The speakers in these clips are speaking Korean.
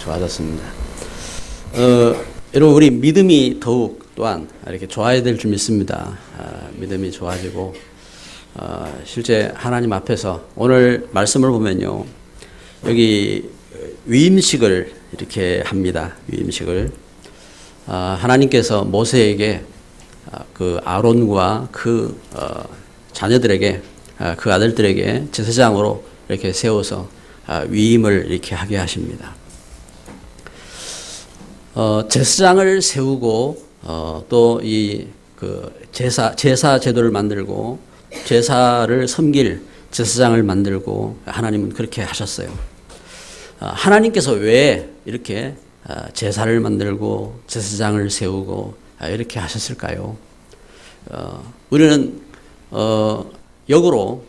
좋아졌습니다. 여러분, 우리 믿음이 더욱 또한 이렇게 좋아야 될 줄 믿습니다. 믿음이 좋아지고, 실제 하나님 앞에서 오늘 말씀을 보면요, 여기 위임식을 이렇게 합니다. 위임식을. 하나님께서 모세에게 그 아론과 그 자녀들에게, 그 아들들에게 제사장으로 이렇게 세워서 위임을 이렇게 하게 하십니다. 제사장을 세우고 또 이 그 제사 제도를 만들고 제사를 섬길 제사장을 만들고 하나님은 그렇게 하셨어요. 하나님께서 왜 이렇게 제사를 만들고 제사장을 세우고 이렇게 하셨을까요? 우리는 역으로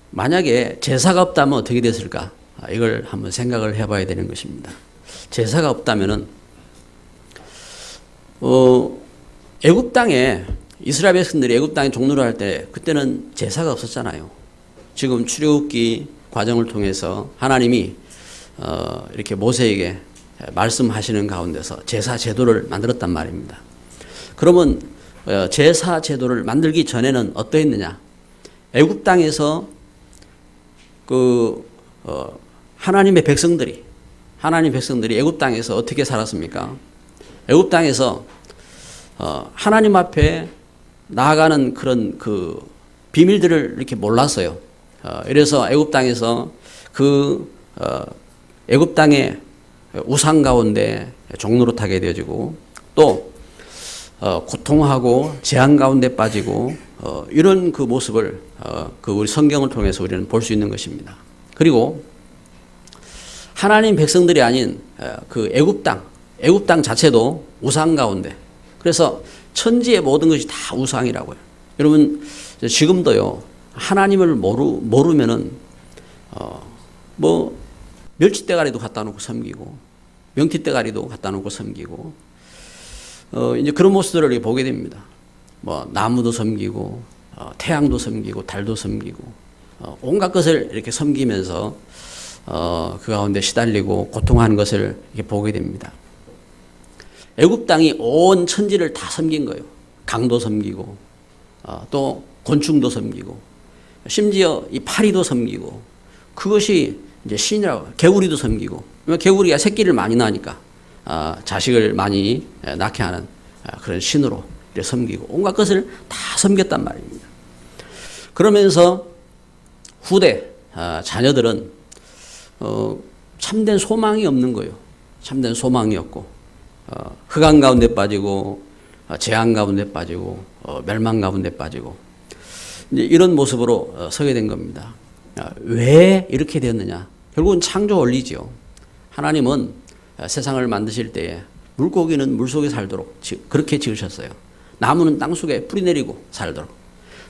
만약에 제사가 없다면 어떻게 됐을까? 이걸 한번 생각을 해봐야 되는 것입니다. 제사가 없다면은 애굽 땅에 이스라엘 백성들이 애굽 땅에 종노를 할 때 그때는 제사가 없었잖아요. 지금 출애굽기 과정을 통해서 하나님이 이렇게 모세에게 말씀하시는 가운데서 제사 제도를 만들었단 말입니다. 그러면 제사 제도를 만들기 전에는 어떠했느냐? 애굽 땅에서 하나님의 백성들이 애굽 땅에서 어떻게 살았습니까? 애굽 땅에서 하나님 앞에 나아가는 그런 그 비밀들을 이렇게 몰랐어요. 이래서 애굽 땅에서 애굽 땅의 우상 가운데 종노릇하게 되어지고 또 고통하고 재앙 가운데 빠지고 이런 그 모습을 우리 성경을 통해서 우리는 볼 수 있는 것입니다. 그리고 하나님 백성들이 아닌 그 애굽 땅 자체도 우상 가운데. 그래서 천지의 모든 것이 다 우상이라고요. 여러분 지금도요 하나님을 모르면은 뭐 멸치대가리도 갖다 놓고 섬기고 명티대가리도 갖다 놓고 섬기고 이제 그런 모습들을 보게 됩니다. 뭐 나무도 섬기고 태양도 섬기고 달도 섬기고 온갖 것을 이렇게 섬기면서 그 가운데 시달리고 고통하는 것을 이렇게 보게 됩니다. 애굽 땅이 온 천지를 다 섬긴 거예요. 강도 섬기고 또 곤충도 섬기고 심지어 이 파리도 섬기고 그것이 이제 신이라고. 개구리도 섬기고. 개구리가 새끼를 많이 낳으니까 자식을 많이 낳게 하는 그런 신으로 섬기고 온갖 것을 다 섬겼단 말입니다. 그러면서 후대 자녀들은 참된 소망이 없는 거예요. 참된 소망이 없고 흑암 가운데 빠지고 재앙 가운데 빠지고 멸망 가운데 빠지고 이제 이런 모습으로 서게 된 겁니다. 왜 이렇게 되었느냐? 결국은 창조 원리지요. 하나님은 세상을 만드실 때에 물고기는 물속에 살도록 그렇게 지으셨어요. 나무는 땅속에 뿌리 내리고 살도록.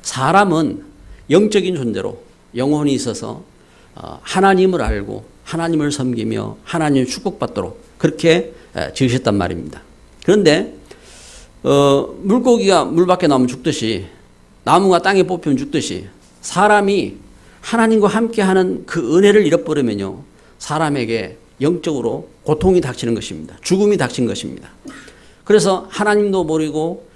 사람은 영적인 존재로 영혼이 있어서 하나님을 알고 하나님을 섬기며 하나님을 축복받도록 그렇게 지으셨단 말입니다. 그런데 물고기가 물 밖에 나오면 죽듯이 나무가 땅에 뽑히면 죽듯이 사람이 하나님과 함께하는 그 은혜를 잃어버리면요 사람에게 영적으로 고통이 닥치는 것입니다. 죽음이 닥친 것입니다. 그래서 하나님도 모르고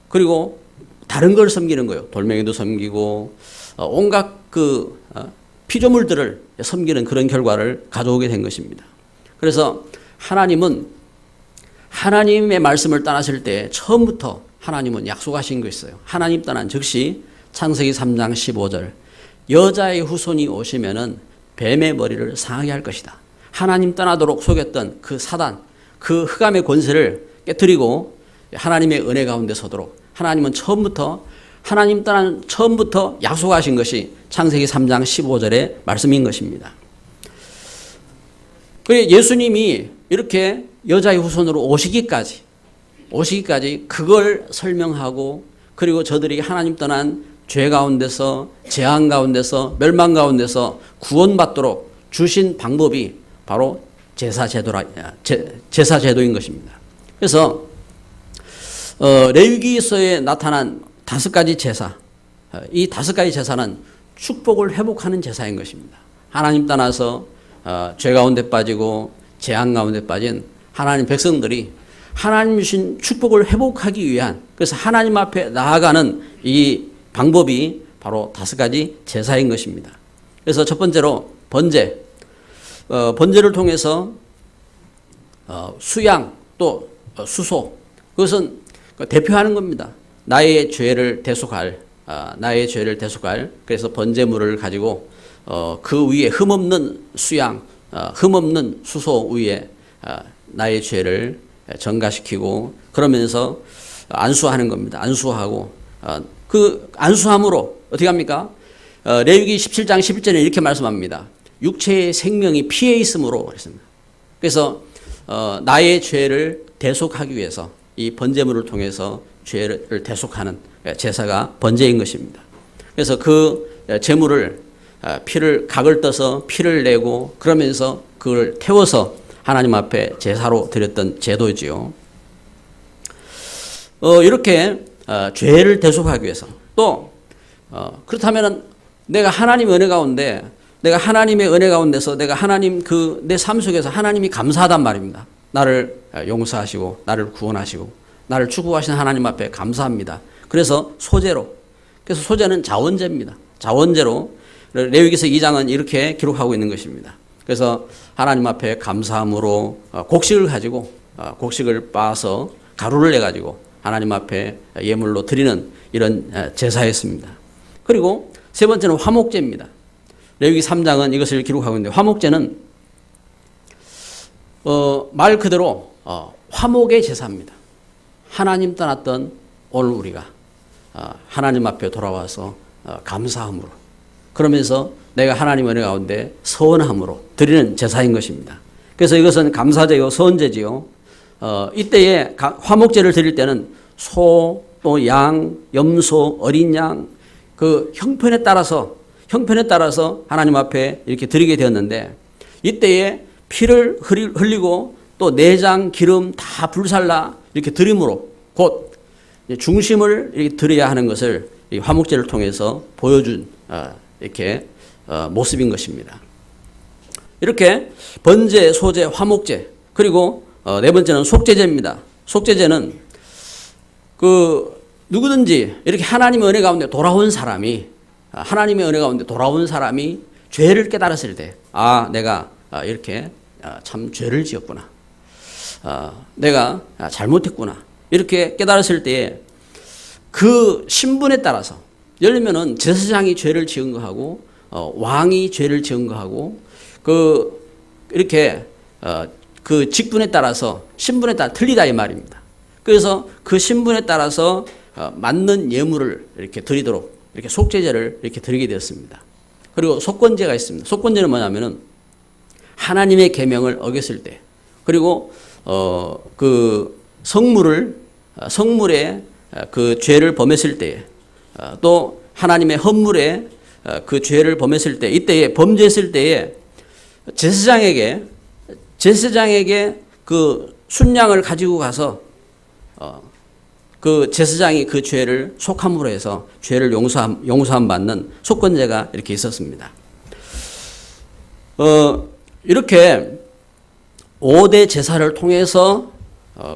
그리고 다른 걸 섬기는 거예요. 돌멩이도 섬기고 온갖 그 피조물들을 섬기는 그런 결과를 가져오게 된 것입니다. 그래서 하나님은 하나님의 말씀을 떠나실 때 처음부터 하나님은 약속하신 거 있어요. 하나님 떠난 즉시 창세기 3장 15절 여자의 후손이 오시면은 뱀의 머리를 상하게 할 것이다. 하나님 떠나도록 속였던 그 사단, 그 흑암의 권세를 깨뜨리고 하나님의 은혜 가운데 서도록 하나님은 하나님 떠난 처음부터 약속하신 것이 창세기 3장 15절의 말씀인 것입니다. 그래 예수님이 이렇게 여자의 후손으로 오시기까지 그걸 설명하고 그리고 저들이 하나님 떠난 죄 가운데서 재앙 가운데서 멸망 가운데서 구원받도록 주신 방법이 바로 제사 제도인 것입니다. 그래서 레위기서에 나타난 5가지 제사, 이 5가지 제사는 축복을 회복하는 제사인 것입니다. 하나님 떠나서 죄 가운데 빠지고 재앙 가운데 빠진 하나님 백성들이 하나님 주신 축복을 회복하기 위한, 그래서 하나님 앞에 나아가는 이 방법이 바로 5가지 제사인 것입니다. 그래서 첫 번째로 번제, 번제를 통해서 수양 또 수소, 그것은 대표하는 겁니다. 나의 죄를 대속할, 그래서 번제물을 가지고 그 위에 흠없는 수양, 흠없는 수소 위에 나의 죄를 전가시키고 그러면서 안수하는 겁니다. 안수하고 그 안수함으로 어떻게 합니까? 레위기 17장 11절에 이렇게 말씀합니다. 육체의 생명이 피에 있으므로 그랬습니다. 그래서 나의 죄를 대속하기 위해서 이 번제물을 통해서 죄를 대속하는 제사가 번제인 것입니다. 그래서 그 제물을 피를 각을 떠서 피를 내고 그러면서 그걸 태워서 하나님 앞에 제사로 드렸던 제도지요. 이렇게 죄를 대속하기 위해서 또 그렇다면은 내가 하나님의 은혜 가운데 내가 하나님 내 삶 속에서 하나님이 감사하단 말입니다. 나를 용서하시고 나를 구원하시고 나를 축복하신 하나님 앞에 감사합니다. 그래서 소제는 자원제입니다. 자원제로 레위기서 2장은 이렇게 기록하고 있는 것입니다. 그래서 하나님 앞에 감사함으로 곡식을 가지고 곡식을 빻아서 가루를 내 가지고 하나님 앞에 예물로 드리는 이런 제사였습니다. 그리고 세 번째는 화목제입니다. 레위기 3장은 이것을 기록하고 있는데 화목제는 말 그대로 화목의 제사입니다. 하나님 떠났던 오늘 우리가 하나님 앞에 돌아와서 감사함으로 그러면서 내가 하나님 은혜 가운데 서원함으로 드리는 제사인 것입니다. 그래서 이것은 감사제요 서원제지요. 이때에 화목제를 드릴 때는 소, 또 양, 염소, 어린 양 그 형편에 따라서 하나님 앞에 이렇게 드리게 되었는데 이때에 피를 흘리고 또 내장, 기름 다 불살라 이렇게 드림으로 곧 중심을 이렇게 드려야 하는 것을 이 화목제를 통해서 보여준 이렇게 모습인 것입니다. 이렇게 번제, 소제, 화목제 그리고 네 번째는 속죄제입니다. 속죄제는 누구든지 이렇게 하나님의 은혜 가운데 돌아온 사람이 죄를 깨달았을 때 내가 이렇게 참 죄를 지었구나. 내가 잘못했구나. 이렇게 깨달았을 때에 그 신분에 따라서 예를 들면은 제사장이 죄를 지은 거하고 왕이 죄를 지은 거하고 이렇게 그 직분에 따라서 신분에 따라 틀리다 이 말입니다. 그래서 그 신분에 따라서 맞는 예물을 이렇게 드리도록 이렇게 속죄제를 이렇게 드리게 되었습니다. 그리고 속건제가 있습니다. 속건제는 뭐냐면은 하나님의 계명을 어겼을 때 그리고 그 성물에 그 죄를 범했을 때에 또 하나님의 헌물에 그 죄를 범했을 때 이때에 범죄했을 때에 제사장에게 그 순양을 가지고 가서 그 제사장이 그 죄를 속함으로 해서 죄를 용서함 받는 속건제가 이렇게 있었습니다. 이렇게 5대 제사를 통해서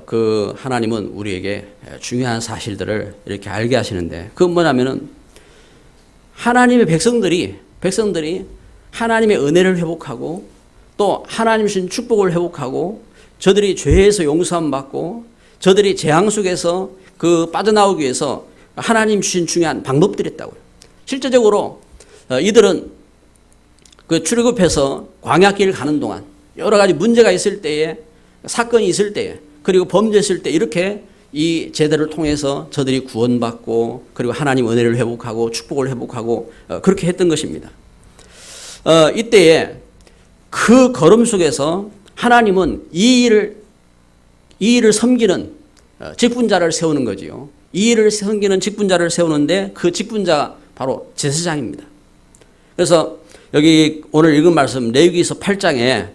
그 하나님은 우리에게 중요한 사실들을 이렇게 알게 하시는데 그건 뭐냐면은 하나님의 백성들이 하나님의 은혜를 회복하고 또 하나님 주신 축복을 회복하고 저들이 죄에서 용서함 받고 저들이 재앙 속에서 빠져나오기 위해서 하나님 주신 중요한 방법들이 있다고요. 실제적으로 이들은 그 출애굽해서 광야길을 가는 동안 여러 가지 문제가 있을 때에 사건이 있을 때에 그리고 범죄했을 때 이렇게 이 제도를 통해서 저들이 구원받고 그리고 하나님 은혜를 회복하고 축복을 회복하고 그렇게 했던 것입니다. 이때에 그 걸음 속에서 하나님은 이 일을 섬기는 직분자를 세우는 거지요. 이 일을 섬기는 직분자를 세우는데 그 직분자가 바로 제사장입니다. 그래서 여기 오늘 읽은 말씀 레위기서 8장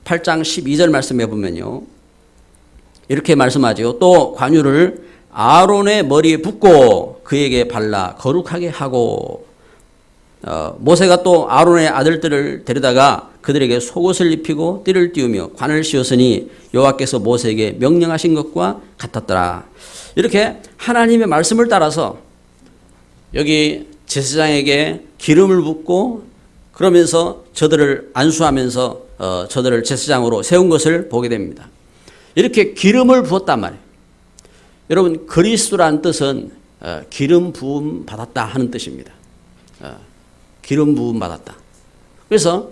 12절 말씀해 보면요. 이렇게 말씀하죠. 또 관유를 아론의 머리에 붓고 그에게 발라 거룩하게 하고 모세가 또 아론의 아들들을 데려다가 그들에게 속옷을 입히고 띠를 띄우며 관을 씌웠으니 여호와께서 모세에게 명령하신 것과 같았더라. 이렇게 하나님의 말씀을 따라서 여기 제사장에게 기름을 붓고 그러면서 저들을 안수하면서 저들을 제사장으로 세운 것을 보게 됩니다. 이렇게 기름을 부었단 말이에요. 여러분, 그리스도라는 뜻은 기름 부음 받았다 하는 뜻입니다. 기름 부음 받았다. 그래서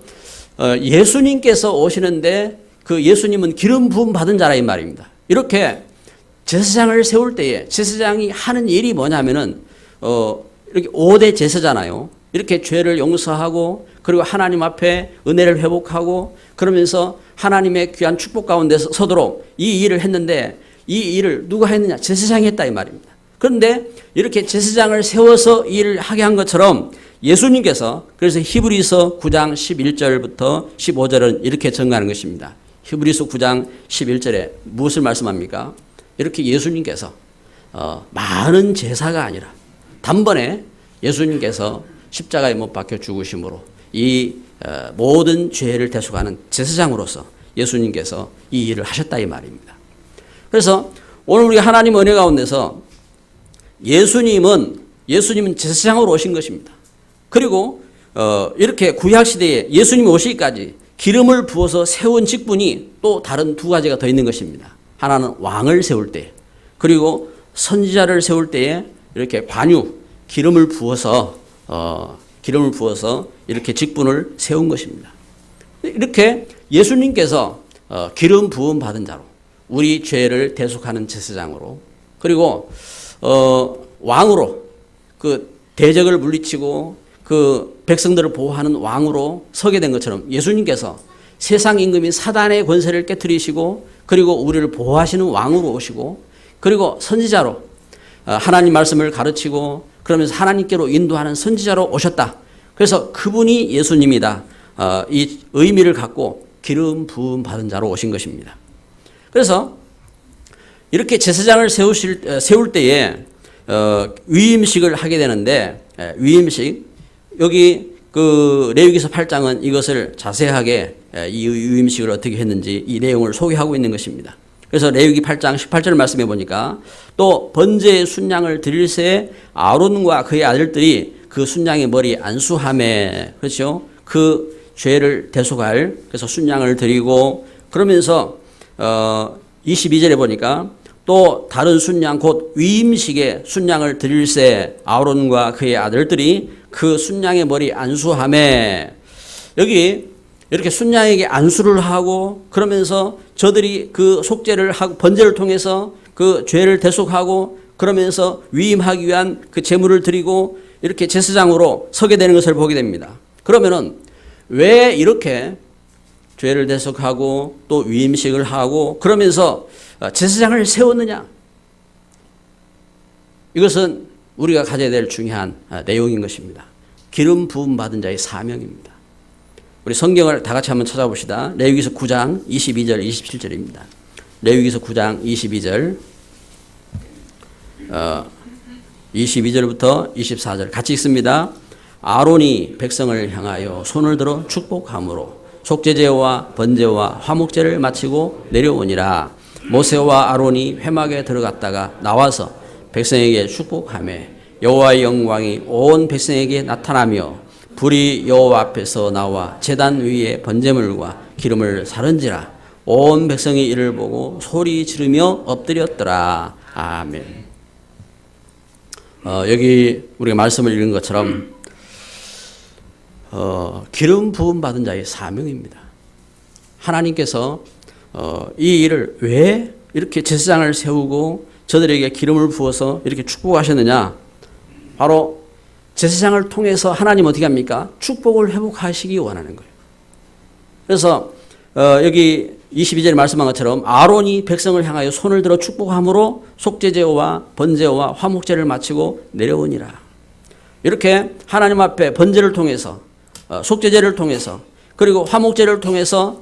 예수님께서 오시는데 그 예수님은 기름 부음 받은 자라 이 말입니다. 이렇게 제사장을 세울 때에 제사장이 하는 일이 뭐냐면은 이렇게 5대 제사잖아요. 이렇게 죄를 용서하고 그리고 하나님 앞에 은혜를 회복하고 그러면서 하나님의 귀한 축복 가운데 서도록 이 일을 했는데 이 일을 누가 했느냐? 제사장이 했다 이 말입니다. 그런데 이렇게 제사장을 세워서 이 일을 하게 한 것처럼 예수님께서 그래서 히브리서 9장 11절부터 15절은 이렇게 증가하는 것입니다. 히브리서 9장 11절에 무엇을 말씀합니까? 이렇게 예수님께서 많은 제사가 아니라 단번에 예수님께서 십자가에 못 박혀 죽으심으로 이 모든 죄를 대속하는 제사장으로서 예수님께서 이 일을 하셨다 이 말입니다. 그래서 오늘 우리 하나님 은혜 가운데서 예수님은 제사장으로 오신 것입니다. 그리고 이렇게 구약 시대에 예수님이 오시기까지 기름을 부어서 세운 직분이 또 다른 두 가지가 더 있는 것입니다. 하나는 왕을 세울 때, 그리고 선지자를 세울 때에 이렇게 관유 기름을 부어서 이렇게 직분을 세운 것입니다. 이렇게 예수님께서 기름 부음 받은 자로 우리 죄를 대속하는 제사장으로 그리고 왕으로 그 대적을 물리치고 그 백성들을 보호하는 왕으로 서게 된 것처럼 예수님께서 세상 임금인 사단의 권세를 깨뜨리시고 그리고 우리를 보호하시는 왕으로 오시고 그리고 선지자로 하나님 말씀을 가르치고 그러면서 하나님께로 인도하는 선지자로 오셨다. 그래서 그분이 예수님이다. 이 의미를 갖고 기름 부음 받은 자로 오신 것입니다. 그래서 이렇게 제사장을 세울 때에 위임식을 하게 되는데 위임식 여기 그 레위기서 8장은 이것을 자세하게 이 위임식을 어떻게 했는지 이 내용을 소개하고 있는 것입니다. 그래서 레위기 8장 18절 말씀해 보니까 또 번제의 순양을 드릴 새 아론과 그의 아들들이 그 순양의 머리 안수하매 그렇죠? 그 죄를 대속할 그래서 순양을 드리고 그러면서 22절에 보니까 또 다른 순양 곧 위임식에 순양을 드릴 새 아론과 그의 아들들이 그 순양의 머리 안수하매 여기 이렇게 순양에게 안수를 하고 그러면서 저들이 그 속죄를 하고 번제를 통해서 그 죄를 대속하고 그러면서 위임하기 위한 그 제물을 드리고 이렇게 제사장으로 서게 되는 것을 보게 됩니다. 그러면은 왜 이렇게 죄를 대속하고 또 위임식을 하고 그러면서 제사장을 세웠느냐? 이것은 우리가 가져야 될 중요한 내용인 것입니다. 기름 부음 받은 자의 사명입니다. 우리 성경을 다 같이 한번 찾아봅시다. 레위기서 9장 22절 27절입니다. 레위기서 9장 22절 22절부터 24절 같이 읽습니다. 아론이 백성을 향하여 손을 들어 축복함으로 속죄제와 번제와 화목제를 마치고 내려오니라. 모세와 아론이 회막에 들어갔다가 나와서 백성에게 축복하며 여호와의 영광이 온 백성에게 나타나며 불이 여호와 앞에서 나와 제단 위에 번제물과 기름을 사른지라. 온 백성이 이를 보고 소리 지르며 엎드렸더라. 아멘. 여기 우리가 말씀을 읽은 것처럼 기름 부음 받은 자의 사명입니다. 하나님께서 이 일을 왜 이렇게 제사장을 세우고 저들에게 기름을 부어서 이렇게 축복하셨느냐? 바로 제사장을 통해서 하나님 어떻게 합니까? 축복을 회복하시기 원하는 거예요. 그래서 여기 22절에 말씀한 것처럼 아론이 백성을 향하여 손을 들어 축복함으로 속죄제와 번제와 화목제를 마치고 내려오니라. 이렇게 하나님 앞에 번제를 통해서 속죄제를 통해서 그리고 화목제를 통해서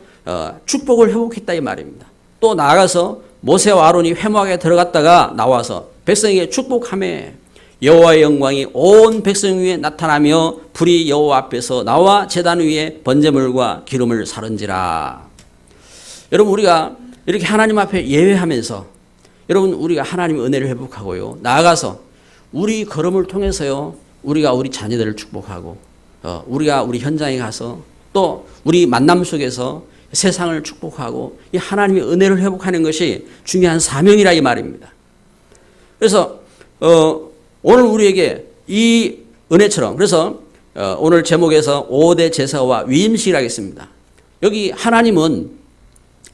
축복을 회복했다 이 말입니다. 또 나아가서 모세와 아론이 회막에 들어갔다가 나와서 백성에게 축복하며 여호와의 영광이 온 백성 위에 나타나며 불이 여호와 앞에서 나와 제단 위에 번제물과 기름을 사른지라. 여러분, 우리가 이렇게 하나님 앞에 예배하면서 여러분, 우리가 하나님의 은혜를 회복하고요, 나아가서 우리 걸음을 통해서요, 우리가 우리 자녀들을 축복하고 우리가 우리 현장에 가서 또 우리 만남 속에서 세상을 축복하고 이 하나님의 은혜를 회복하는 것이 중요한 사명이라 이 말입니다. 그래서 오늘 우리에게 이 은혜처럼, 그래서 오늘 제목에서 5대 제사와 위임식이라 하겠습니다. 여기 하나님은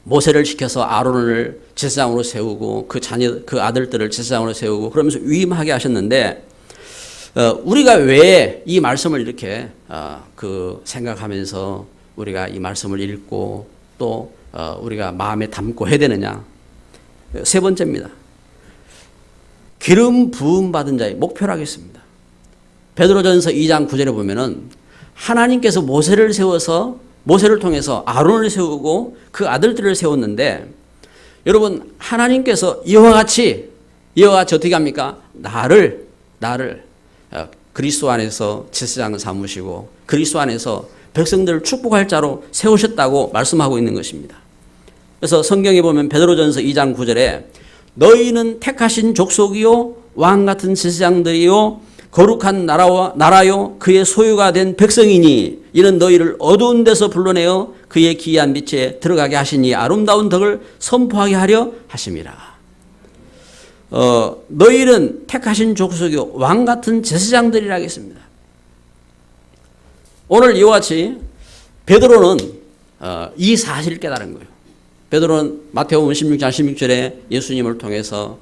모세를 시켜서 아론을 제사장으로 세우고 그 아들들을 제사장으로 세우고 그러면서 위임하게 하셨는데, 우리가 왜 이 말씀을 이렇게 생각하면서 우리가 이 말씀을 읽고 또 우리가 마음에 담고 해야 되느냐? 세 번째입니다. 기름 부음 받은 자의 목표를 하겠습니다. 베드로전서 2장 9절에 보면은 하나님께서 모세를 세워서 모세를 통해서 아론을 세우고 그 아들들을 세웠는데, 여러분, 하나님께서 이와 같이 어떻게 합니까? 나를 그리스도 안에서 제사장 삼으시고 그리스도 안에서 백성들을 축복할 자로 세우셨다고 말씀하고 있는 것입니다. 그래서 성경에 보면 베드로전서 2장 9절에 너희는 택하신 족속이요 왕 같은 제사장들이요 거룩한 나라요 그의 소유가 된 백성이니 이는 너희를 어두운 데서 불러내어 그의 기이한 빛에 들어가게 하시니 아름다운 덕을 선포하게 하려 하심이라. 너희는 택하신 족속이요 왕 같은 제사장들이라 하겠습니다. 오늘 이와 같이 베드로는 이 사실을 깨달은 거예요. 베드로는 마태복음 16장 16절에 예수님을 통해서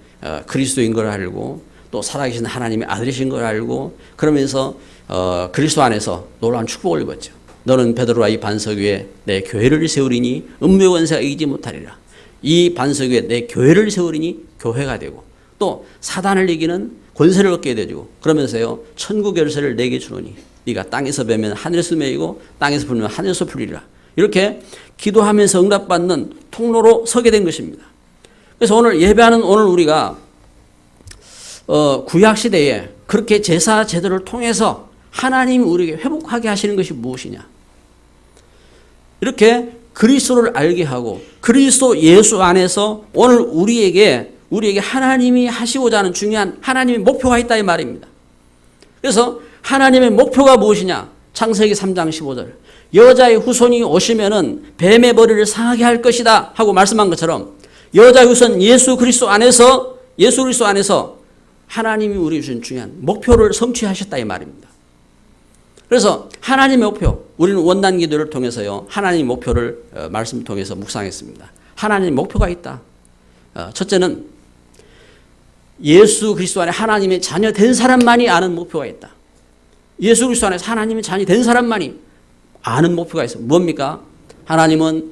그리스도인 걸 알고 또 살아계신 하나님의 아들이신 걸 알고 그러면서 그리스도 안에서 놀라운 축복을 입었죠. 너는 베드로와 이 반석 위에 내 교회를 세우리니 음부의 권세가 이기지 못하리라. 이 반석 위에 내 교회를 세우리니 교회가 되고 또 사단을 이기는 권세를 얻게 되고 그러면서요 천국 열쇠를 내게 주노니 네가 땅에서 베면 하늘에서 매이고 땅에서 풀면 하늘에서 풀리리라. 이렇게 기도하면서 응답받는 통로로 서게 된 것입니다. 그래서 오늘 예배하는 오늘 우리가 구약 시대에 그렇게 제사 제도를 통해서 하나님이 우리에게 회복하게 하시는 것이 무엇이냐? 이렇게 그리스도를 알게 하고 그리스도 예수 안에서 오늘 우리에게 하나님이 하시고자 하는 중요한 하나님의 목표가 있다 이 말입니다. 그래서 하나님의 목표가 무엇이냐? 창세기 3장 15절. 여자의 후손이 오시면은 뱀의 머리를 상하게 할 것이다 하고 말씀한 것처럼 여자의 후손 예수 그리스도 안에서 하나님이 우리 주신 중요한 목표를 성취하셨다 이 말입니다. 그래서 하나님의 목표, 우리는 원단 기도를 통해서요 하나님의 목표를 말씀을 통해서 묵상했습니다. 하나님의 목표가 있다. 첫째는 예수 그리스도 안에 하나님의 자녀 된 사람만이 아는 목표가 있다. 예수 그리스도 안에서 하나님의 자녀 된 사람만이 아는 목표가 있어요. 뭡니까? 하나님은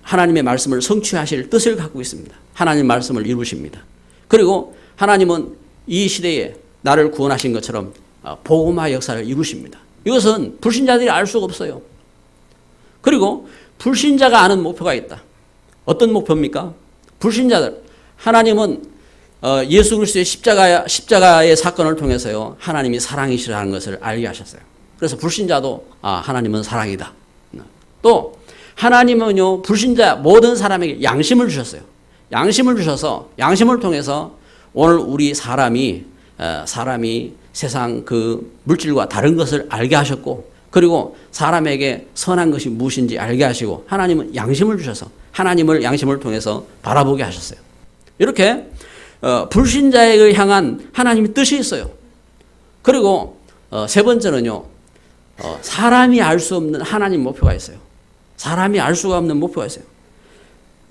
하나님의 말씀을 성취하실 뜻을 갖고 있습니다. 하나님의 말씀을 이루십니다. 그리고 하나님은 이 시대에 나를 구원하신 것처럼 복음화 역사를 이루십니다. 이것은 불신자들이 알 수가 없어요. 그리고 불신자가 아는 목표가 있다. 어떤 목표입니까? 불신자들. 하나님은 예수 그리스도의 십자가의 사건을 통해서요 하나님이 사랑이시라는 것을 알게 하셨어요. 그래서 불신자도 하나님은 사랑이다. 또 하나님은요 불신자 모든 사람에게 양심을 주셨어요. 양심을 주셔서 양심을 통해서 오늘 우리 사람이 세상 그 물질과 다른 것을 알게 하셨고 그리고 사람에게 선한 것이 무엇인지 알게 하시고 하나님은 양심을 주셔서 하나님을 양심을 통해서 바라보게 하셨어요. 이렇게 불신자에게 향한 하나님의 뜻이 있어요. 그리고 세 번째는요 사람이 알 수 없는 하나님 목표가 있어요. 사람이 알 수가 없는 목표가 있어요.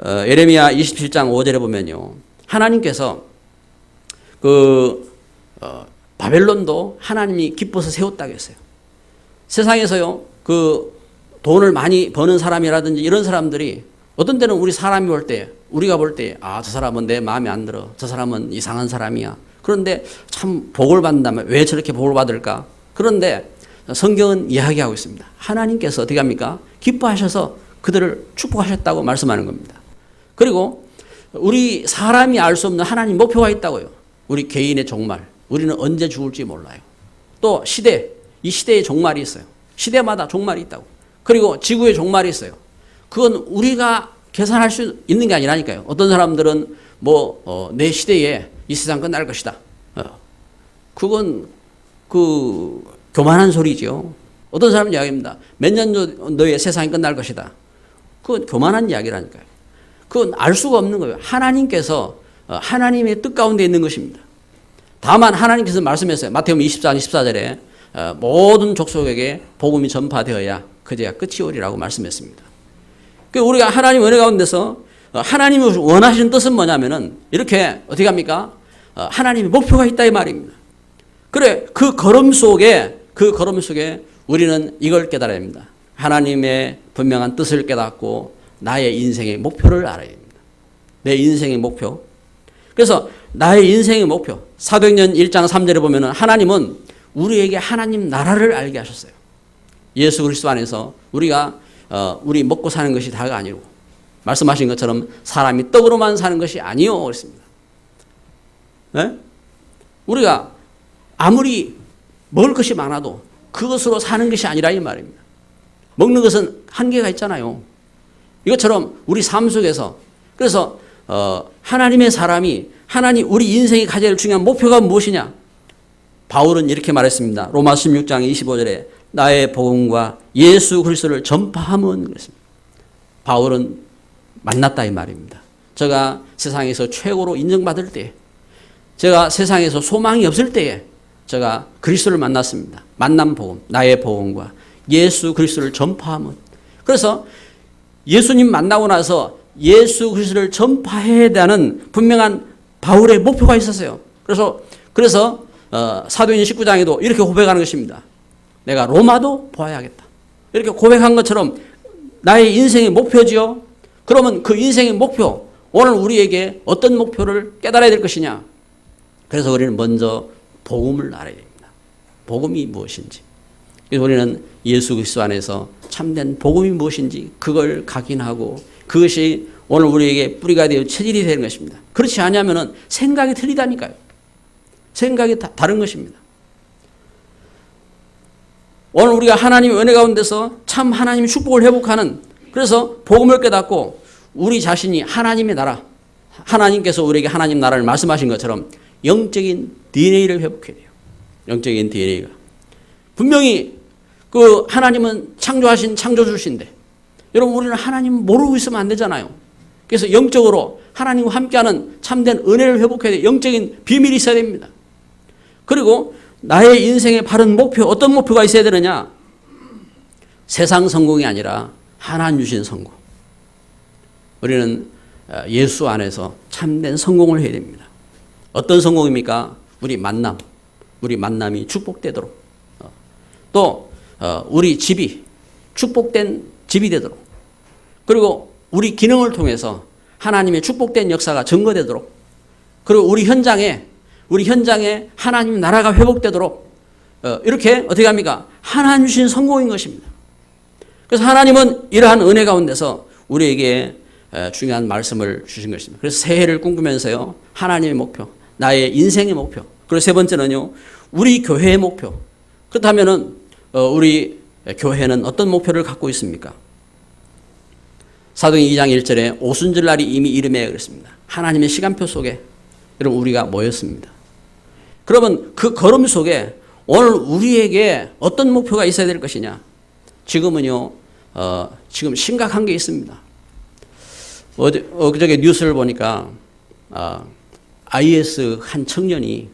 예레미야 27장 5절에 보면요 하나님께서 바벨론도 하나님이 기뻐서 세웠다고 했어요. 세상에서요 돈을 많이 버는 사람이라든지 이런 사람들이 어떤 때는 우리 사람이 볼 때 우리가 볼 때 저 사람은 내 마음에 안 들어. 저 사람은 이상한 사람이야. 그런데 참 복을 받는다면 왜 저렇게 복을 받을까? 그런데 성경은 이야기하고 있습니다. 하나님께서 어떻게 합니까? 기뻐하셔서 그들을 축복하셨다고 말씀하는 겁니다. 그리고 우리 사람이 알 수 없는 하나님 목표가 있다고요. 우리 개인의 종말, 우리는 언제 죽을지 몰라요. 또 시대, 이 시대의 종말이 있어요. 시대마다 종말이 있다고. 그리고 지구의 종말이 있어요. 그건 우리가 계산할 수 있는 게 아니라니까요. 어떤 사람들은 내 시대에 이 세상 끝날 것이다. 그건 교만한 소리죠. 어떤 사람은 이야기합니다. 몇 년 너의 세상이 끝날 것이다. 그건 교만한 이야기라니까요. 그건 알 수가 없는 거예요. 하나님께서 하나님의 뜻 가운데 있는 것입니다. 다만 하나님께서 말씀했어요. 마태복음 24장 14절에 모든 족속에게 복음이 전파되어야 그제야 끝이 오리라고 말씀했습니다. 우리가 하나님 은혜 가운데서 하나님이 원하시는 뜻은 뭐냐면은 이렇게 어떻게 합니까? 하나님의 목표가 있다 이 말입니다. 그래 그 걸음 속에 우리는 이걸 깨달아야 합니다. 하나님의 분명한 뜻을 깨닫고 나의 인생의 목표를 알아야 됩니다. 내 인생의 목표. 그래서 나의 인생의 목표. 사도행전 1장 3절에 보면은 하나님은 우리에게 하나님 나라를 알게 하셨어요. 예수 그리스도 안에서 우리 먹고 사는 것이 다가 아니고 말씀하신 것처럼 사람이 떡으로만 사는 것이 아니요 그랬습니다. 네? 우리가 아무리 먹을 것이 많아도 그것으로 사는 것이 아니라 이 말입니다. 먹는 것은 한계가 있잖아요. 이것처럼 우리 삶 속에서 그래서 하나님의 사람이 우리 인생이 가져야 할 중요한 목표가 무엇이냐? 바울은 이렇게 말했습니다. 로마 16장 25절에 나의 복음과 예수 그리스도를 전파함은 그랬습니다. 바울은 만났다 이 말입니다. 제가 세상에서 최고로 인정받을 때, 제가 세상에서 소망이 없을 때에 제가 그리스도를 만났습니다. 만남 복음, 나의 복음과 예수 그리스도를 전파함은. 그래서 예수님 만나고 나서 예수 그리스도를 전파해야 되는 분명한 바울의 목표가 있었어요. 그래서 사도행전 19장에도 이렇게 고백하는 것입니다. 내가 로마도 보아야겠다. 이렇게 고백한 것처럼 나의 인생의 목표지요. 그러면 그 인생의 목표, 오늘 우리에게 어떤 목표를 깨달아야 될 것이냐. 그래서 우리는 먼저 복음을 알아야 됩니다. 복음이 무엇인지. 그래서 우리는 예수 그리스도 안에서 참된 복음이 무엇인지 그걸 각인하고 그것이 오늘 우리에게 뿌리가 되어 체질이 되는 것입니다. 그렇지 않으면 생각이 틀리다니까요. 생각이 다른 것입니다. 오늘 우리가 하나님의 은혜 가운데서 참 하나님의 축복을 회복하는 그래서 복음을 깨닫고 우리 자신이 하나님의 나라 하나님께서 우리에게 하나님 나라를 말씀하신 것처럼 영적인 DNA를 회복해야 돼요. 영적인 DNA가. 분명히 그 하나님은 창조하신 창조주신데 여러분 우리는 하나님 모르고 있으면 안 되잖아요. 그래서 영적으로 하나님과 함께하는 참된 은혜를 회복해야 돼요. 영적인 비밀이 있어야 됩니다. 그리고 나의 인생의 바른 목표, 어떤 목표가 있어야 되느냐? 세상 성공이 아니라 하나님 주신 성공. 우리는 예수 안에서 참된 성공을 해야 됩니다. 어떤 성공입니까? 우리 만남이 축복되도록. 또 우리 집이 축복된 집이 되도록. 그리고 우리 기능을 통해서 하나님의 축복된 역사가 증거되도록. 그리고 우리 현장에 하나님 나라가 회복되도록 이렇게 어떻게 합니까? 하나님 주신 성공인 것입니다. 그래서 하나님은 이러한 은혜 가운데서 우리에게 중요한 말씀을 주신 것입니다. 그래서 새해를 꿈꾸면서요. 하나님의 목표, 나의 인생의 목표. 그리고 세 번째는요. 우리 교회의 목표. 그렇다면은 우리 교회는 어떤 목표를 갖고 있습니까? 사도행전 2장 1절에 오순절 날이 이미 이름에 그랬습니다. 하나님의 시간표 속에 여러분 우리가 모였습니다. 그러면 그 걸음 속에 오늘 우리에게 어떤 목표가 있어야 될 것이냐? 지금은요, 지금 심각한 게 있습니다. 그저께 뉴스를 보니까 IS 한 청년이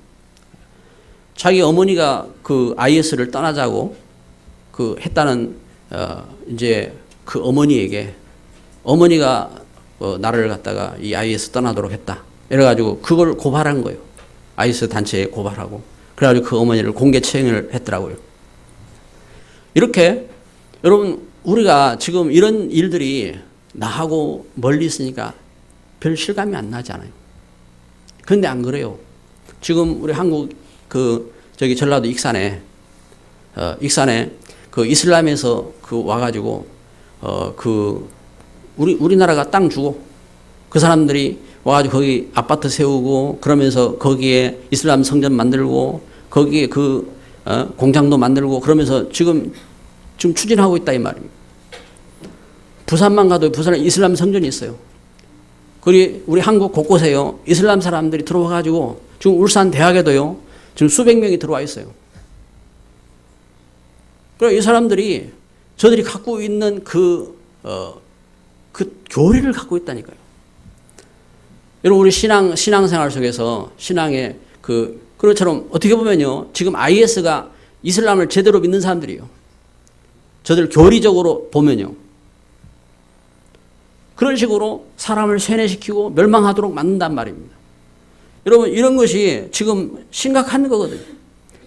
자기 어머니가 그 IS를 떠나자고 그 했다는 이제 그 어머니에게 어머니가 나를 갖다가 이 IS 떠나도록 했다. 이래가지고 그걸 고발한 거예요. IS 단체에 고발하고. 그래가지고 그 어머니를 공개처형을 했더라고요. 이렇게 여러분 우리가 지금 이런 일들이 나하고 멀리 있으니까 별 실감이 안 나지 않아요. 그런데 안 그래요. 지금 우리 한국 전라도 익산에 그 이슬람에서 와가지고 우리나라가 땅 주고 그 사람들이 와가지고 거기 아파트 세우고 그러면서 거기에 이슬람 성전 만들고 거기에 공장도 만들고 그러면서 지금 추진하고 있다 이 말입니다. 부산만 가도 부산에 이슬람 성전이 있어요. 그리고 우리 한국 곳곳에요. 이슬람 사람들이 들어와가지고 지금 울산 대학에도요. 지금 수백 명이 들어와 있어요. 그리고 이 사람들이 저들이 갖고 있는 그 교리를 갖고 있다니까요. 여러분 우리 신앙생활 속에서 신앙의 그것처럼 어떻게 보면요. 지금 IS가 이슬람을 제대로 믿는 사람들이에요. 저들 교리적으로 보면요. 그런 식으로 사람을 쇠뇌시키고 멸망하도록 만든단 말입니다. 여러분 이런 것이 지금 심각한 거거든요.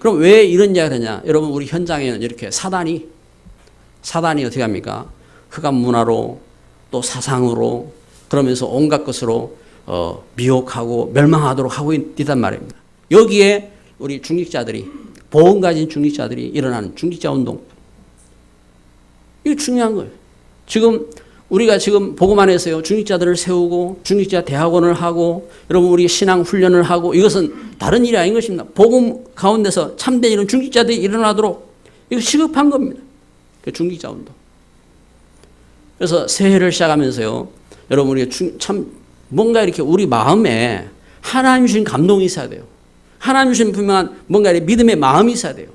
그럼 왜 이런 이야기를 하냐. 여러분 우리 현장에는 이렇게 사단이 어떻게 합니까? 흑암 문화로 또 사상으로 그러면서 온갖 것으로 미혹하고 멸망하도록 하고 있단 말입니다. 여기에 우리 중직자들이 보험 가진 중직자들이 일어나는 중직자 운동 이거 중요한 거예요. 우리가 지금 복음 안에서요 중직자들을 세우고 중직자 대학원을 하고 여러분 우리 신앙 훈련을 하고 이것은 다른 일이 아닌 것입니다. 복음 가운데서 참된 이런 중직자들이 일어나도록 이거 시급한 겁니다. 그 중직자 운동. 그래서 새해를 시작하면서요 여러분 우리가 참 뭔가 이렇게 우리 마음에 하나님 주신 감동이 있어야 돼요. 하나님 주신 분명한 뭔가 믿음의 마음이 있어야 돼요.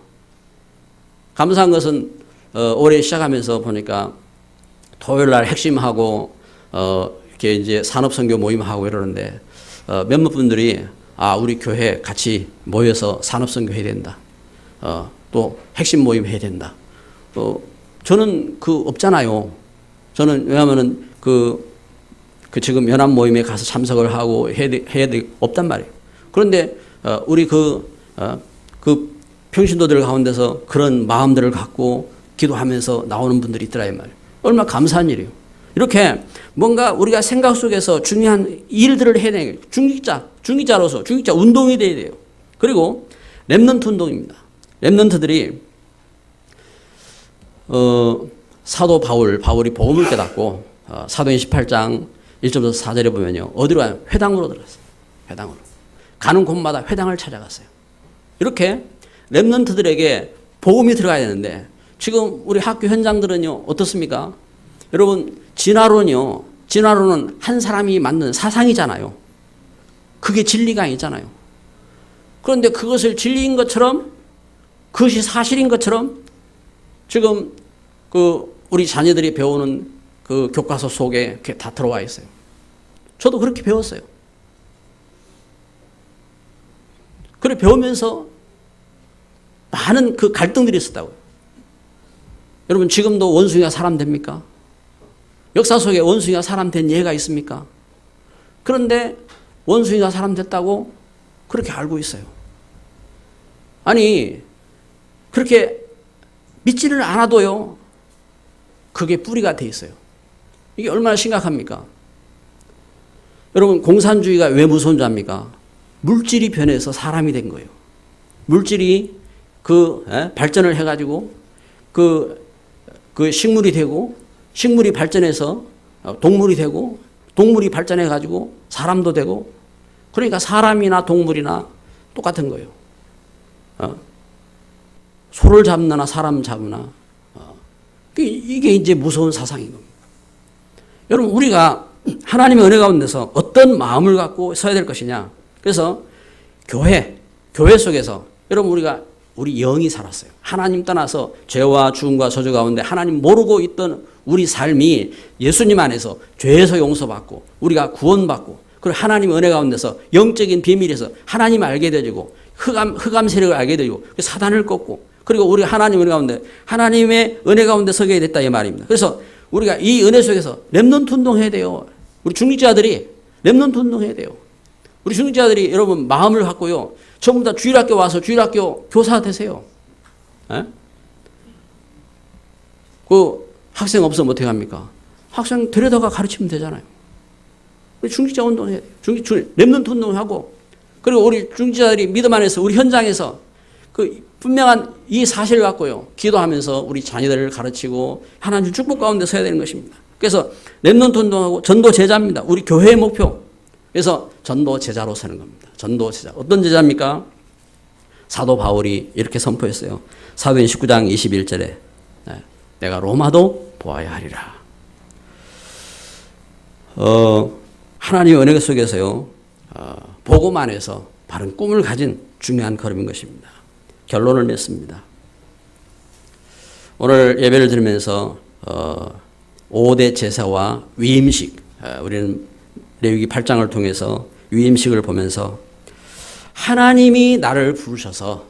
감사한 것은 올해 시작하면서 보니까 토요일 날 핵심하고 이렇게 이제 산업선교 모임하고 이러는데 몇몇 분들이 우리 교회 같이 모여서 산업선교 해야 된다. 또 핵심 모임 해야 된다. 저는 없잖아요. 저는 왜냐하면은 지금 연합 모임에 가서 참석을 하고 해야 돼 없단 말이에요. 그런데 우리 평신도들 가운데서 그런 마음들을 갖고 기도하면서 나오는 분들이 있더라 이 말이에요. 얼마나 감사한 일이에요. 이렇게 뭔가 우리가 생각 속에서 중요한 일들을 해야 되는 거예요. 중직자로서 중직자 운동이 돼야 돼요. 그리고 렘넌트 운동입니다. 렘넌트들이 사도 바울이 복음을 깨닫고 사도행 18장 1절부터 4절에 보면요. 어디로 가요? 회당으로 들어갔어요. 회당으로. 가는 곳마다 회당을 찾아갔어요. 이렇게 렘넌트들에게 복음이 들어가야 되는데 지금 우리 학교 현장들은요. 어떻습니까? 여러분 진화론은 한 사람이 만든 사상이잖아요. 그게 진리가 아니잖아요. 그런데 그것을 진리인 것처럼 그것이 사실인 것처럼 지금 우리 자녀들이 배우는 그 교과서 속에 그게 다 들어와 있어요. 저도 그렇게 배웠어요. 그래 배우면서 많은 그 갈등들이 있었다고요. 여러분 지금도 원숭이가 사람 됩니까? 역사 속에 원숭이가 사람 된 예가 있습니까? 그런데 원숭이가 사람 됐다고 그렇게 알고 있어요. 아니 그렇게 믿지를 않아도요. 그게 뿌리가 돼 있어요. 이게 얼마나 심각합니까? 여러분 공산주의가 왜 무서운 줄 압니까? 물질이 변해서 사람이 된 거예요. 물질이 발전을 해가지고 그 식물이 되고 식물이 발전해서 동물이 되고 동물이 발전해가지고 사람도 되고 그러니까 사람이나 동물이나 똑같은 거예요. 소를 잡느나 사람 잡으나 이게 이제 무서운 사상인 겁니다. 여러분 우리가 하나님의 은혜 가운데서 어떤 마음을 갖고 서야 될 것이냐. 그래서 교회 속에서 여러분 우리 영이 살았어요. 하나님 떠나서 죄와 죽음과 저주 가운데 하나님 모르고 있던 우리 삶이 예수님 안에서 죄에서 용서받고 우리가 구원받고 그리고 하나님의 은혜 가운데서 영적인 비밀에서 하나님을 알게 되고 흑암 세력을 알게 되고 사단을 꺾고 그리고 우리가 하나님의 은혜 가운데 하나님의 은혜 가운데 서게 됐다 이 말입니다. 그래서 우리가 이 은혜 속에서 렘넌트 운동해야 돼요. 우리 중직자들이 렘넌트 운동해야 돼요. 우리 중직자들이 여러분 마음을 갖고요. 전부 다 주일학교 와서 주일학교 교사 되세요. 에? 그 학생 없으면 어떻게 합니까? 학생 데려다가 가르치면 되잖아요. 우리 중직자 운동해야 돼요. 렘넌트 운동하고 그리고 우리 중직자들이 믿음 안에서 우리 현장에서 그 분명한 이 사실을 갖고요. 기도하면서 우리 자녀들을 가르치고 하나님 축복 가운데 서야 되는 것입니다. 그래서 렘넌트 운동하고 전도 제자입니다. 우리 교회의 목표. 그래서 전도 제자로 서는 겁니다. 전도 제자. 어떤 제자입니까? 사도 바울이 이렇게 선포했어요. 사도행 19장 21절에 내가 로마도 보아야 하리라. 하나님의 은혜 속에서요. 복음 안에서 바른 꿈을 가진 중요한 걸음인 것입니다. 결론을 맺습니다. 오늘 예배를 드리면서 5대 제사와 위임식, 우리는 레위기 8장을 통해서 위임식을 보면서 하나님이 나를 부르셔서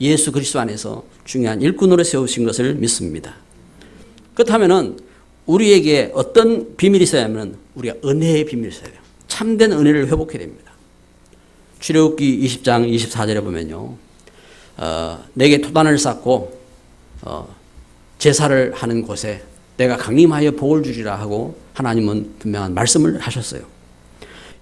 예수 그리스도 안에서 중요한 일꾼으로 세우신 것을 믿습니다. 그렇다면 우리에게 어떤 비밀이 있어야 하면 우리가 은혜의 비밀이 있어야 돼요. 참된 은혜를 회복해야 됩니다. 출애굽기 20장 24절에 보면요. 내게 토단을 쌓고 제사를 하는 곳에 내가 강림하여 복을 주리라 하고 하나님은 분명한 말씀을 하셨어요.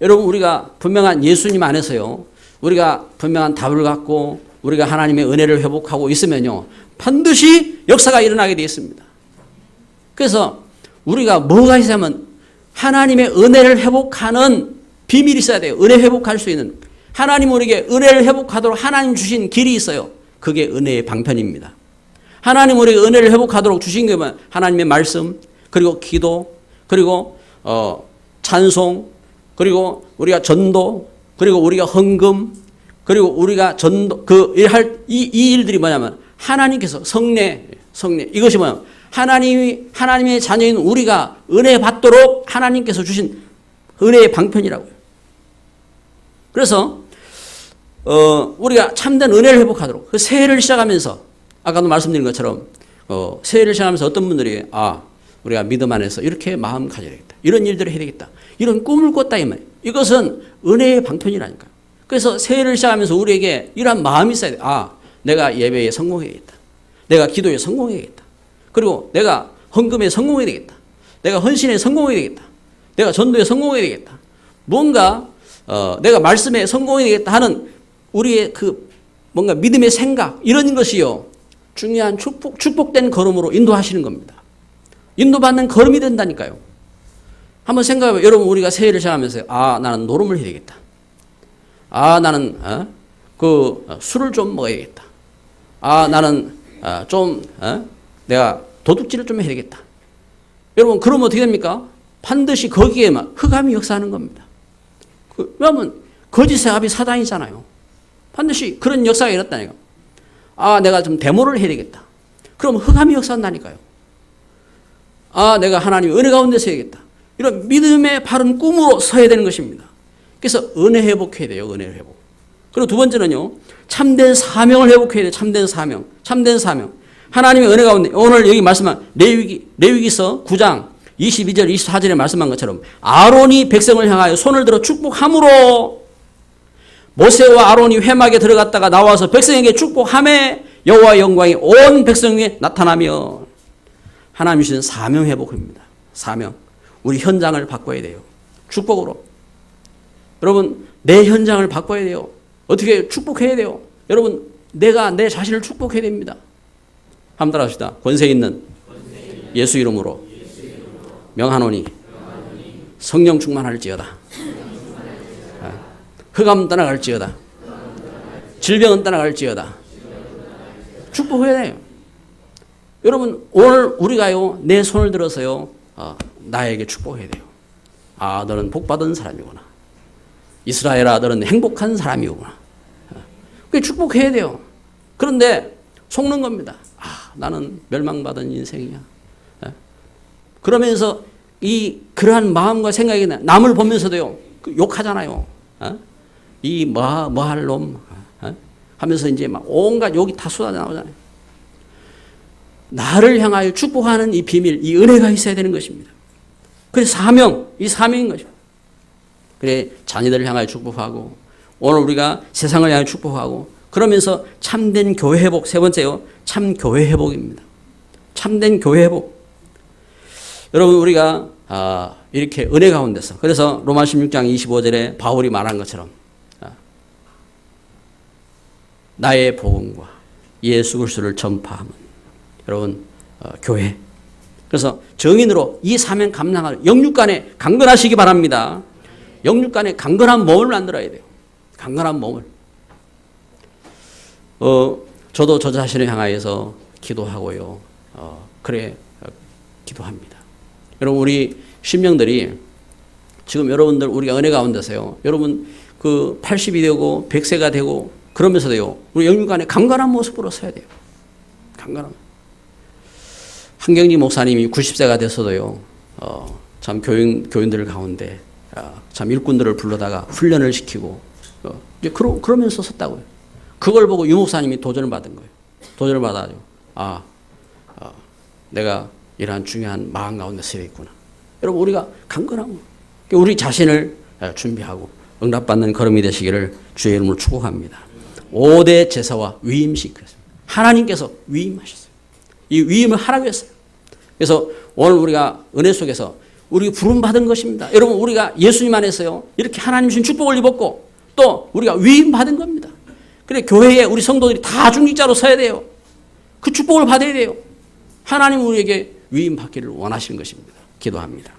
여러분 우리가 분명한 예수님 안에서요. 우리가 분명한 답을 갖고 우리가 하나님의 은혜를 회복하고 있으면요. 반드시 역사가 일어나게 되어 있습니다. 그래서 우리가 뭐가 있으면 하나님의 은혜를 회복하는 비밀이 있어야 돼요. 은혜 회복할 수 있는. 하나님 우리에게 은혜를 회복하도록 하나님 주신 길이 있어요. 그게 은혜의 방편입니다. 하나님 우리에게 은혜를 회복하도록 주신 게 뭐냐? 하나님의 말씀, 그리고 기도, 그리고 찬송, 그리고 우리가 전도, 그리고 우리가 헌금, 그리고 우리가 전도, 이 일들이 뭐냐면 하나님께서 성례, 이것이 뭐냐면 하나님의 자녀인 우리가 은혜 받도록 하나님께서 주신 은혜의 방편이라고요. 그래서 우리가 참된 은혜를 회복하도록 그 새해를 시작하면서 아까도 말씀드린 것처럼 새해를 시작하면서 어떤 분들이 우리가 믿음 안에서 이렇게 마음 가져야 되겠다. 이런 일들을 해야 되겠다. 이런 꿈을 꿨다 이 말이에요. 이것은 은혜의 방편이라니까요. 그래서 새해를 시작하면서 우리에게 이러한 마음이 있어야 돼. 내가 예배에 성공해야겠다. 내가 기도에 성공해야겠다. 그리고 내가 헌금에 성공해야 되겠다. 내가 헌신에 성공해야 되겠다. 내가 전도에 성공해야 되겠다. 뭔가 내가 말씀에 성공해야 되겠다 하는 우리의 뭔가 믿음의 생각 이런 것이요. 중요한 축복된 걸음으로 인도하시는 겁니다. 인도받는 걸음이 된다니까요. 한번 생각해봐요. 여러분 우리가 새해를 시작하면서 나는 노름을 해야 되겠다. 나는 술을 좀 먹어야겠다. 나는 내가 도둑질을 좀 해야 되겠다. 여러분 그러면 어떻게 됩니까? 반드시 거기에만 흑암이 역사하는 겁니다. 왜냐하면 거짓의 아비 사단이잖아요. 반드시 그런 역사가 일어났다니까. 내가 좀 데모를 해야 되겠다. 그럼 흑암이 역사한다니까요. 내가 하나님의 은혜 가운데 서야겠다. 이런 믿음의 바른 꿈으로 서야 되는 것입니다. 그래서 은혜 회복해야 돼요. 은혜 회복. 그리고 두 번째는요. 참된 사명을 회복해야 돼요. 참된 사명. 하나님의 은혜 가운데 오늘 여기 말씀한 레위기서 9장 22절 24절에 말씀한 것처럼 아론이 백성을 향하여 손을 들어 축복함으로 모세와 아론이 회막에 들어갔다가 나와서 백성에게 축복함에 여호와의 영광이 온 백성 위에 나타나며 하나님 주신 사명 회복입니다. 사명. 우리 현장을 바꿔야 돼요. 축복으로. 여러분 내 현장을 바꿔야 돼요. 어떻게 축복해야 돼요? 여러분 내가 내 자신을 축복해야 됩니다. 한번 따라합시다. 권세 있는 예수 이름으로 명하노니 성령 충만할지어다. 흑암 떠나갈지어다. 질병은 떠나갈지어다. 축복해야 돼요. 여러분 오늘 우리가요 내 손을 들어서요 나에게 축복해야 돼요. 너는 복받은 사람이구나. 이스라엘아 너는 행복한 사람이구나. 그게 축복해야 돼요. 그런데 속는 겁니다. 나는 멸망받은 인생이야. 그러면서 그러한 마음과 생각이 남을 보면서도요 욕하잖아요. 뭐할 놈 하면서 이제 막 온갖 욕이 다 쏟아져 나오잖아요. 나를 향하여 축복하는 이 비밀, 이 은혜가 있어야 되는 것입니다. 그래서 사명인 것입니다. 그래 자녀들을 향하여 축복하고 오늘 우리가 세상을 향하여 축복하고 그러면서 참된 교회 회복. 세 번째요. 참 교회 회복입니다. 참된 교회 회복. 여러분 우리가 이렇게 은혜 가운데서 그래서 로마 16장 25절에 바울이 말한 것처럼 나의 복음과 예수 그리스도를 전파하면 여러분 교회 그래서 정인으로 이 사명 감당할 영육간에 강건하시기 바랍니다. 영육간에 강건한 몸을 만들어야 돼요. 강건한 몸을. 저도 저 자신을 향하여서 기도하고요. 기도합니다. 여러분, 우리 심령들이 지금 여러분들 우리가 은혜 가운데서요. 여러분 그 80이 되고 100세가 되고 그러면서도요. 우리 영육간에 강건한 모습으로 서야 돼요. 강건한. 한경지 목사님이 90세가 됐어도요. 참 교인들 가운데 참 일꾼들을 불러다가 훈련을 시키고 이제 그러면서 섰다고요. 그걸 보고 유 목사님이 도전을 받은 거예요. 도전을 받아가지고 내가 이러한 중요한 마음 가운데 서야 있구나. 여러분, 우리가 강건한 우리 자신을 준비하고 응답받는 걸음이 되시기를 주의 이름으로 축복합니다. 5대 제사와 위임식. 하나님께서 위임하셨어요. 이 위임을 하라고 했어요. 그래서 오늘 우리가 은혜 속에서 우리 부름 받은 것입니다. 여러분, 우리가 예수님 안에서요. 이렇게 하나님 주신 축복을 입었고 또 우리가 위임 받은 겁니다. 그래, 교회에 우리 성도들이 다 중직자로 서야 돼요. 그 축복을 받아야 돼요. 하나님 우리에게 위임 받기를 원하시는 것입니다. 기도합니다.